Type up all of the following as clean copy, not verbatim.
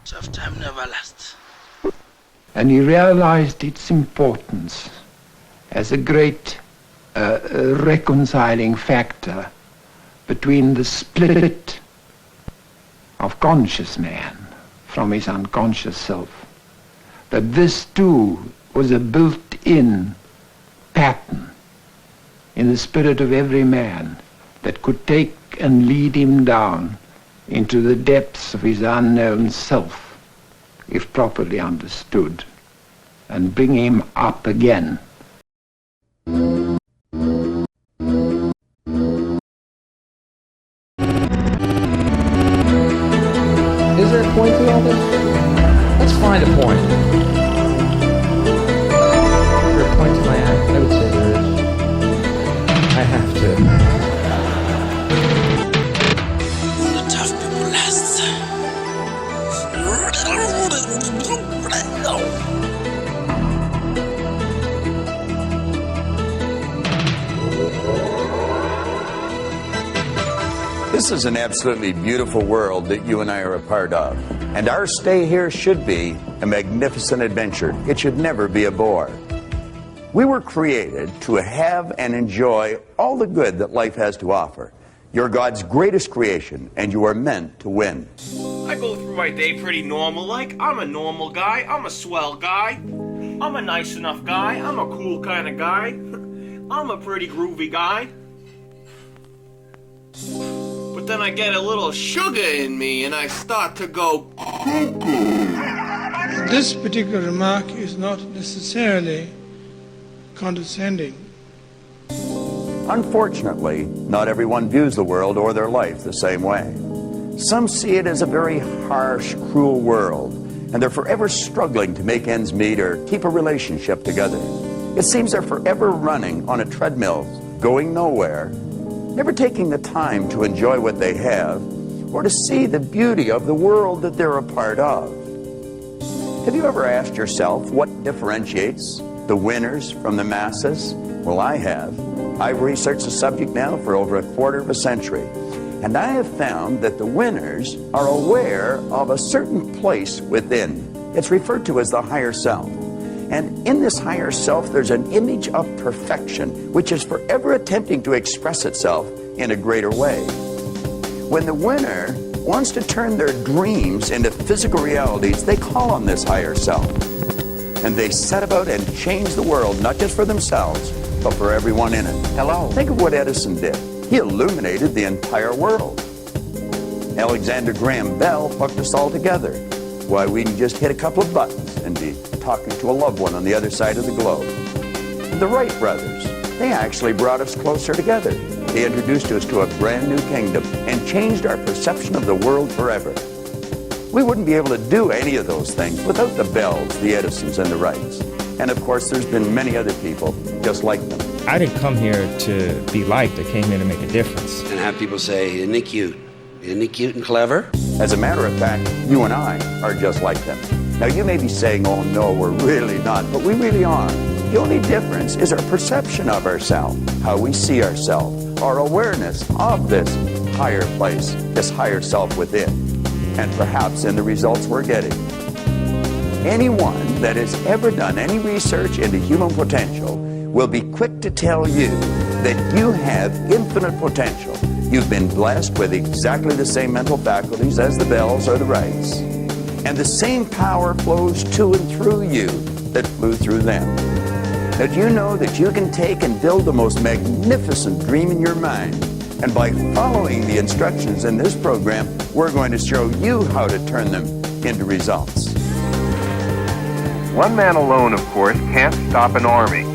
Tough time never lasts. And he realized its importance as a great reconciling factor between the split of conscious man from his unconscious self. That this too was a built-in pattern in the spirit of every man that could take and lead him down into the depths of his unknown self, if properly understood, and bring him up again. Is there a point to all this? Let's find a point. Is there a point to my act? I would say there is. I have to. The tough people last. This is an absolutely beautiful world that you and I are a part of. And our stay here should be a magnificent adventure. It should never be a bore. We were created to have and enjoy all the good that life has to offer. You're God's greatest creation, and you are meant to win. I go through my day pretty normal, like I'm a normal guy, I'm a swell guy, I'm a nice enough guy, I'm a cool kind of guy, I'm a pretty groovy guy. But then I get a little sugar in me and I start to go cuckoo. This particular remark is not necessarily condescending. Unfortunately, not everyone views the world or their life the same way. Some see it as a very harsh, cruel world, and they're forever struggling to make ends meet or keep a relationship together. It seems they're forever running on a treadmill, going nowhere, never taking the time to enjoy what they have or to see the beauty of the world that they're a part of. Have you ever asked yourself what differentiates the winners from the masses? Well, I have. I've researched the subject now for over a quarter of a century, and I have found that the winners are aware of a certain place within. It's referred to as the higher self. And in this higher self, there's an image of perfection, which is forever attempting to express itself in a greater way. When the winner wants to turn their dreams into physical realities, they call on this higher self. And they set about and change the world, not just for themselves, but for everyone in it. Hello. Think of what Edison did. He illuminated the entire world. Alexander Graham Bell hooked us all together. Why, we can just hit a couple of buttons and be talking to a loved one on the other side of the globe. The Wright brothers, they actually brought us closer together. They introduced us to a brand new kingdom and changed our perception of the world forever. We wouldn't be able to do any of those things without the Bells, the Edisons, and the Wrights. And of course, there's been many other people just like them. I didn't come here to be liked. I came here to make a difference. And have people say, isn't he cute? Isn't he cute and clever? As a matter of fact, you and I are just like them. Now, you may be saying, oh, no, we're really not, but we really are. The only difference is our perception of ourselves, how we see ourselves, our awareness of this higher place, this higher self within, and perhaps in the results we're getting. Anyone that has ever done any research into human potential will be quick to tell you that you have infinite potential. You've been blessed with exactly the same mental faculties as the Bells or the Wrights. And the same power flows to and through you that flew through them. That you know that you can take and build the most magnificent dream in your mind. And by following the instructions in this program, we're going to show you how to turn them into results. One man alone, of course, can't stop an army.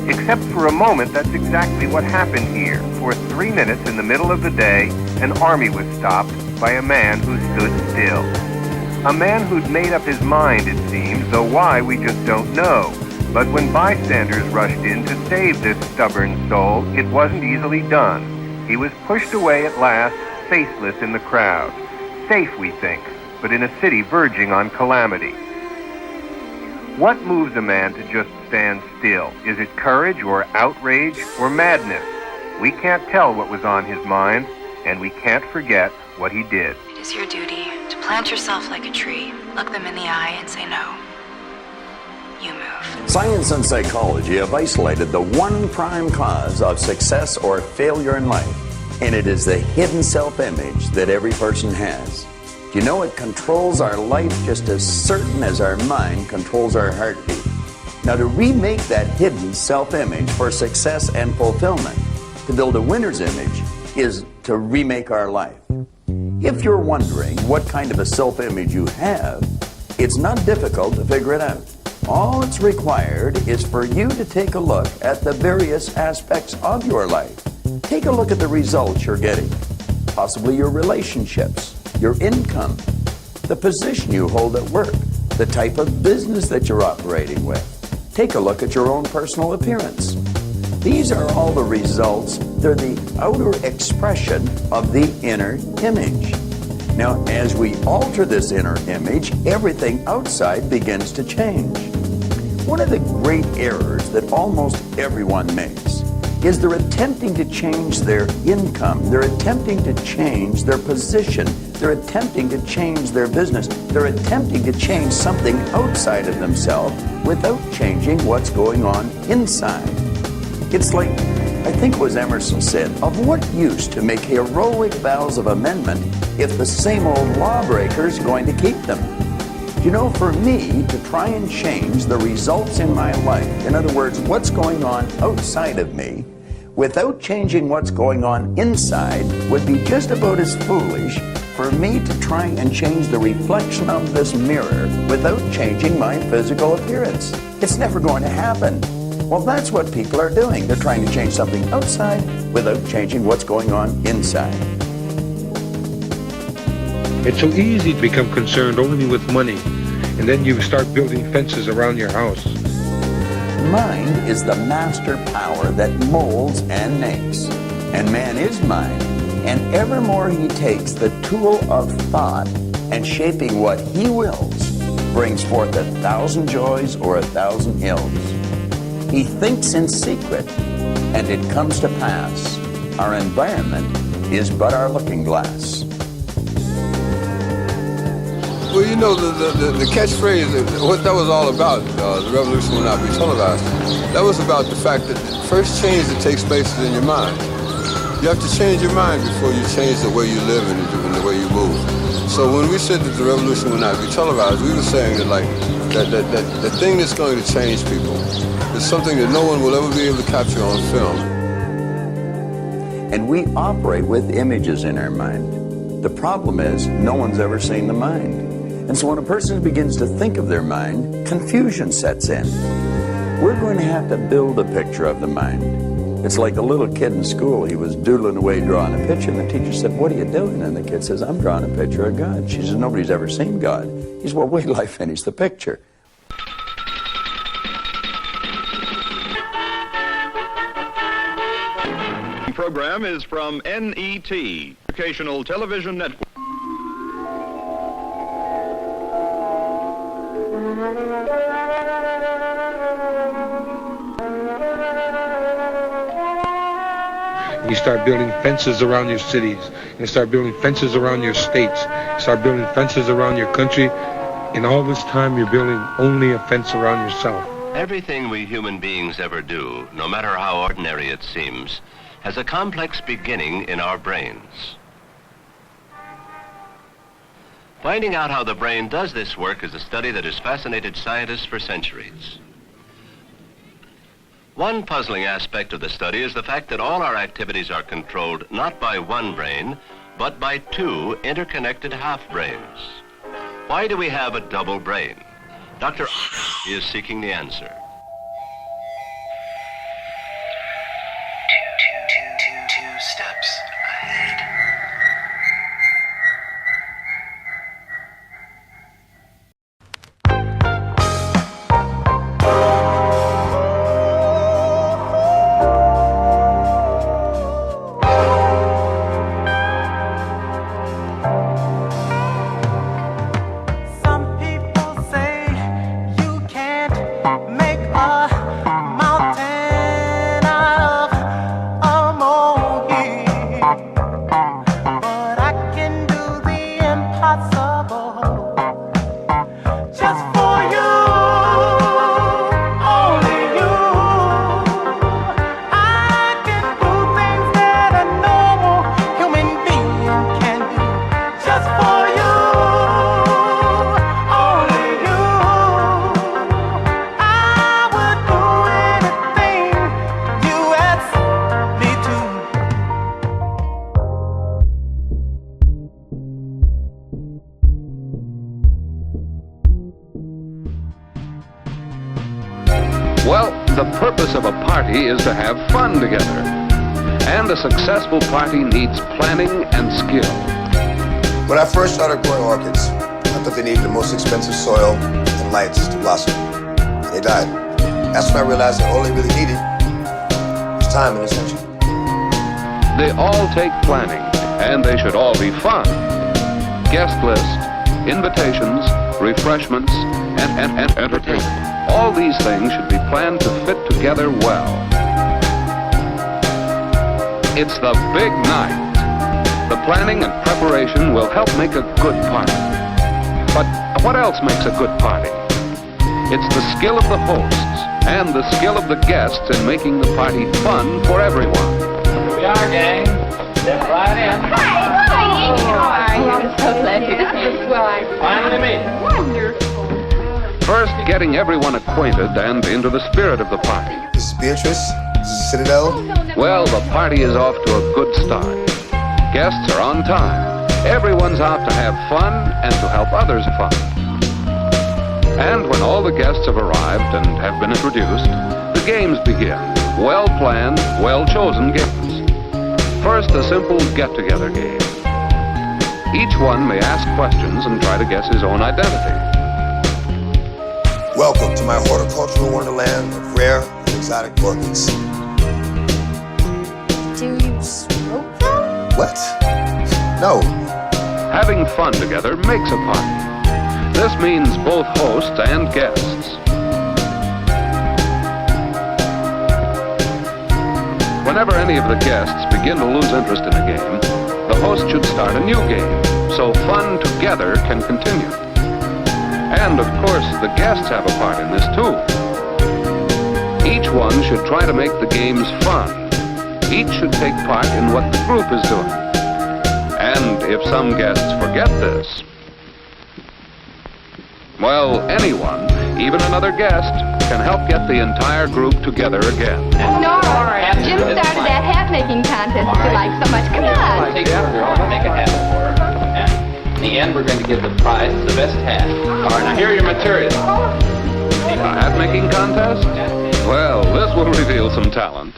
Except for a moment, that's exactly what happened here. For 3 minutes in the middle of the day, an army was stopped by a man who stood still. A man who'd made up his mind, it seems, though why we just don't know. But when bystanders rushed in to save this stubborn soul, it wasn't easily done. He was pushed away at last, faceless in the crowd. Safe, we think, but in a city verging on calamity. What moves a man to just stand still? Is it courage or outrage or madness? We can't tell what was on his mind, and we can't forget what he did. It is your duty to Plant yourself like a tree. Look them in the eye and say no. You move. Science and psychology have isolated the one prime cause of success or failure in life, and it is the hidden self-image that every person has. You know, it controls our life just as certain as our mind controls our heartbeat. Now, to remake that hidden self-image for success and fulfillment, to build a winner's image, is to remake our life. If you're wondering what kind of a self-image you have, it's not difficult to figure it out. All it's required is for you to take a look at the various aspects of your life. Take a look at the results you're getting, possibly your relationships, your income, the position you hold at work, the type of business that you're operating with. Take a look at your own personal appearance. These are all the results. They're the outer expression of the inner image. Now, as we alter this inner image, everything outside begins to change. One of the great errors that almost everyone makes is they're attempting to change their income. They're attempting to change their position. They're attempting to change their business. They're attempting to change something outside of themselves without changing what's going on inside. It's like, I think it was Emerson said, of what use to make heroic vows of amendment if the same old lawbreaker's going to keep them? You know, for me to try and change the results in my life, in other words, what's going on outside of me, without changing what's going on inside, would be just about as foolish for me to try and change the reflection of this mirror without changing my physical appearance. It's never going to happen. Well, that's what people are doing. They're trying to change something outside without changing what's going on inside. It's so easy to become concerned only with money, and then you start building fences around your house. Mind is the master power that molds and makes. And man is mind. And evermore he takes the tool of thought and shaping what he wills brings forth 1,000 joys or 1,000 ills. He thinks in secret, and it comes to pass. Our environment is but our looking glass. Well, you know, the catchphrase, what that was all about, the revolution will not be televised, that was about the fact that the first change that takes place is in your mind. You have to change your mind before you change the way you live and the way you move. So when we said that the revolution will not be televised, we were saying that, like, the thing that's going to change people is something that no one will ever be able to capture on film. And we operate with images in our mind. The problem is, no one's ever seen the mind. And so when a person begins to think of their mind, confusion sets in. We're going to have to build a picture of the mind. It's like the little kid in school. He was doodling away, drawing a picture, and the teacher said, "What are you doing?" And the kid says, "I'm drawing a picture of God." She says, "Nobody's ever seen God." He says, "Well, wait till I finish the picture." The program is from NET, Educational Television Network. You start building fences around your cities. You start building fences around your states. You start building fences around your country. And all this time you're building only a fence around yourself. Everything we human beings ever do, no matter how ordinary it seems, has a complex beginning in our brains. Finding out how the brain does this work is a study that has fascinated scientists for centuries. One puzzling aspect of the study is the fact that all our activities are controlled not by one brain, but by two interconnected half-brains. Why do we have a double brain? Dr. is seeking the answer. Two steps ahead. Some people say you can't make Well, the purpose of a party is to have fun together. And a successful party needs planning and skill. When I first started growing orchids, I thought they needed the most expensive soil and lights to blossom. And they died. That's when I realized that all they really needed was time and attention. They all take planning, and they should all be fun. Guest list, invitations, refreshments, and entertainment. All these things should be planned to fit together well. It's the big night. The planning and preparation will help make a good party. But what else makes a good party? It's the skill of the hosts and the skill of the guests in making the party fun for everyone. Here we are, gang. Step right in. Hi, how are you? I'm so glad you're here. Finally made it. Wonderful. First, getting everyone acquainted and into the spirit of the party. This is Beatrice. This is Citadel. Well, the party is off to a good start. Guests are on time. Everyone's out to have fun and to help others fun. And when all the guests have arrived and have been introduced, the games begin. Well-planned, well-chosen games. First, a simple get-together game. Each one may ask questions and try to guess his own identity. Welcome to my horticultural wonderland of rare and exotic orchids. Do you smoke them? What? No. Having fun together makes a party. This means both hosts and guests. Whenever any of the guests begin to lose interest in a game, the host should start a new game, so fun together can continue. And, of course, the guests have a part in this, too. Each one should try to make the games fun. Each should take part in what the group is doing. And if some guests forget this, well, anyone, even another guest, can help get the entire group together again. Nora, Jim started that hat-making contest that you like so much. Come on. Take it out there. I'll make a hat for her. In the end, we're going to give the prize to the best hat. All right, now here are your materials. A hat-making contest? Well, this will reveal some talent.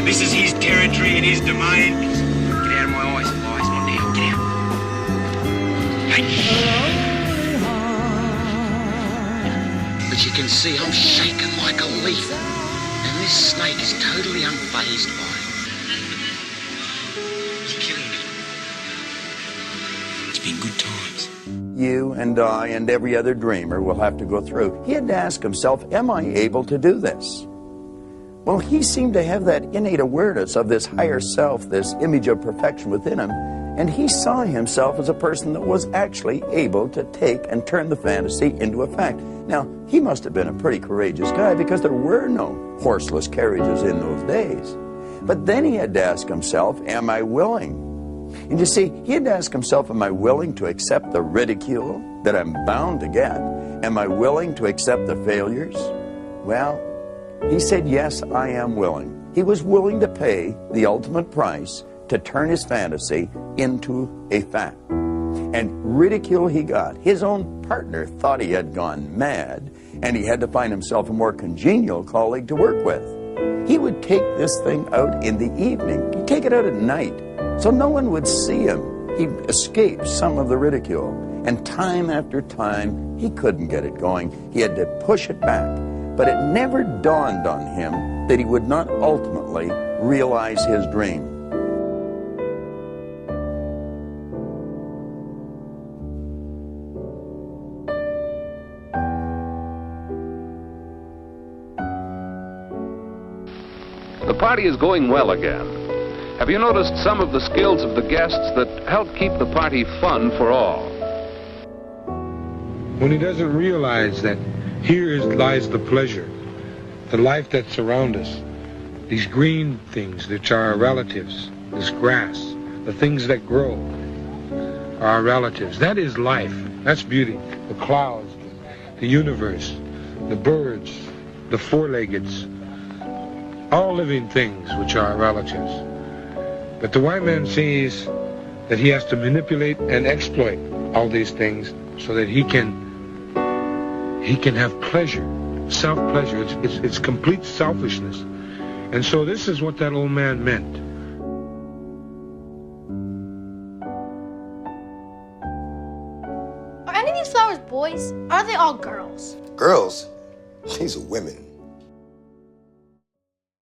This is his territory and his domain. Get out of my eyes, Elias. Not now. Get out. Hey. But you can see I'm shaking like a leaf. And this snake is totally unfazed by it. He's killing me. It's been good times. You and I and every other dreamer will have to go through. He had to ask himself, am I able to do this? Well, he seemed to have that innate awareness of this higher self, this image of perfection within him, and he saw himself as a person that was actually able to take and turn the fantasy into a fact. Now, he must have been a pretty courageous guy because there were no horseless carriages in those days. But then he had to ask himself, am I willing? And you see, he had to ask himself, am I willing to accept the ridicule that I'm bound to get? Am I willing to accept the failures? Well, he said, yes, I am willing. He was willing to pay the ultimate price to turn his fantasy into a fact. And ridicule he got. His own partner thought he had gone mad, and he had to find himself a more congenial colleague to work with. He would take this thing out in the evening. He'd take it out at night, so no one would see him. He'd escape some of the ridicule. And time after time, he couldn't get it going. He had to push it back. But it never dawned on him that he would not ultimately realize his dream. The party is going well again. Have you noticed some of the skills of the guests that help keep the party fun for all? When he doesn't realize that here lies the pleasure, the life that surrounds us, these green things which are our relatives, this grass, the things that grow are our relatives. That is life. That's beauty. The clouds, the universe, the birds, the four-leggeds, all living things which are our relatives. But the white man sees that he has to manipulate and exploit all these things so that he can have pleasure, self-pleasure. It's complete selfishness. And so this is what that old man meant. Are any of these flowers boys? Or are they all girls? Girls? These are women.